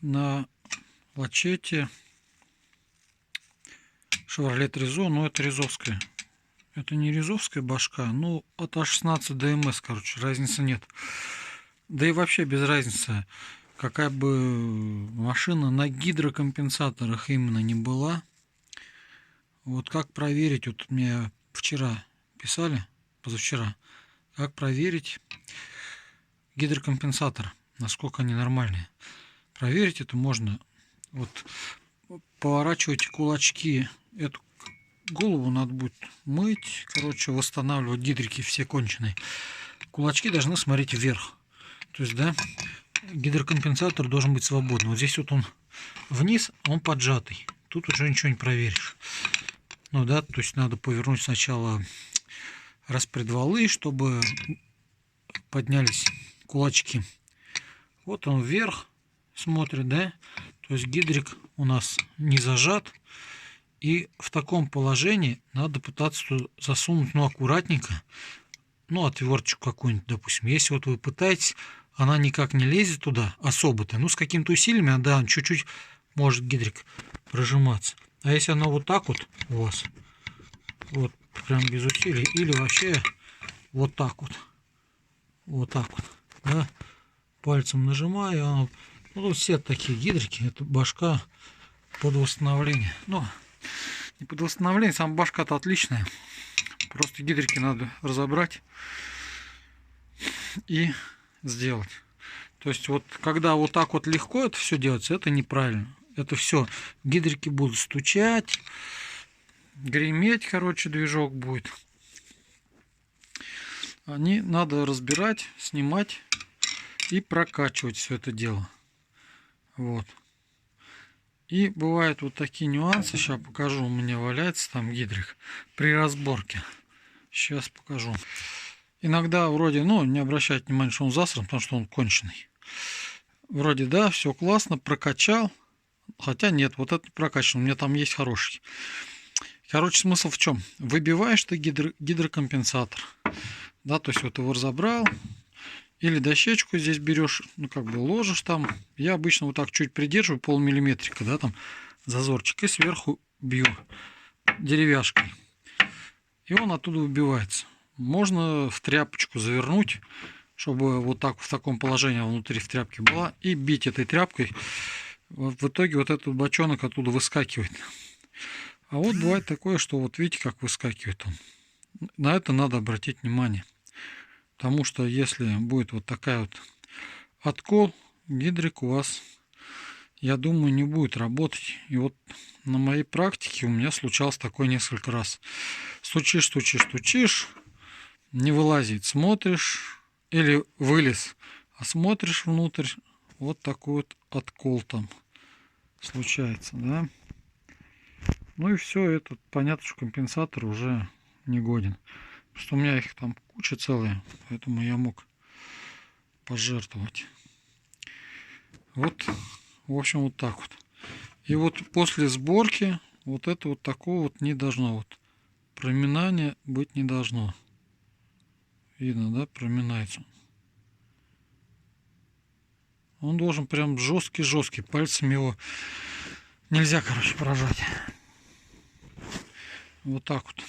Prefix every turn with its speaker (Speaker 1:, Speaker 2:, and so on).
Speaker 1: на лачете Chevrolet Резо, но это резовская. Это не резовская башка, ну от А16 до МС, короче, разницы нет. Да и вообще без разницы, какая бы машина на гидрокомпенсаторах именно не была. Вот как проверить, вот мне вчера писали, позавчера, как проверить гидрокомпенсатор, насколько они нормальные. Проверить это можно, вот поворачивайте кулачки, эту голову надо будет мыть, короче, восстанавливать, гидрики все конченые. Кулачки должны смотреть вверх. То есть, да, гидрокомпенсатор должен быть свободный. Вот здесь вот он вниз, он поджатый. Тут уже ничего не проверишь. Ну да, то есть надо повернуть сначала распредвалы, чтобы поднялись кулачки. Вот он вверх смотрит, да. То есть гидрик у нас не зажат. И в таком положении надо пытаться засунуть, ну, аккуратненько, ну, отверточку какую-нибудь, допустим. Если вот вы пытаетесь, она никак не лезет туда особо-то, ну, с каким-то усилием, да, чуть-чуть может гидрик прожиматься. А если она вот так вот у вас, вот прям без усилий, или вообще вот так вот, да, пальцем нажимаю, оно, ну, все такие гидрики, это башка под восстановление. Ну, не под восстановление, сама башка-то отличная. Просто гидрики надо разобрать и сделать. То есть вот когда вот так вот легко это все делается, это неправильно. Это все гидрики будут стучать, греметь, короче, движок будет. Они надо разбирать, снимать и прокачивать все это дело. Вот. И бывают вот такие нюансы. Сейчас покажу. У меня валяется там гидрик при разборке. Сейчас покажу. Иногда вроде, ну, не обращать внимания, что он засран, потому что он конченый. Вроде, да, все классно, прокачал. Хотя нет, вот это прокачан. У меня там есть хороший. Короче, смысл в чем? Выбиваешь ты гидрокомпенсатор. Да, то есть вот его разобрал. Или дощечку здесь берешь, ну, как бы ложишь там. Я обычно вот так чуть придерживаю, полмиллиметрика, да, там зазорчик. И сверху бью деревяшкой. И он оттуда выбивается. Можно в тряпочку завернуть, чтобы вот так в таком положении внутри в тряпке была. И бить этой тряпкой. В итоге вот этот бочонок оттуда выскакивает. А вот бывает такое, что вот видите, как выскакивает он. На это надо обратить внимание. Потому что если будет вот такая вот откол, гидрик у вас, я думаю, не будет работать. И вот на моей практике у меня случалось такое несколько раз. Стучишь, не вылазит, смотришь, или вылез, а смотришь внутрь, вот такой вот откол там случается, да. Ну и все, это понятно, что компенсатор уже не годен. Потому что у меня их там куча целая, поэтому я мог пожертвовать. Вот, в общем, вот так вот. И вот после сборки вот это вот такого вот не должно. Вот проминания быть не должно. Видно, да, проминается. Он должен прям жесткий. Пальцами его нельзя, короче, прожать. Вот так вот.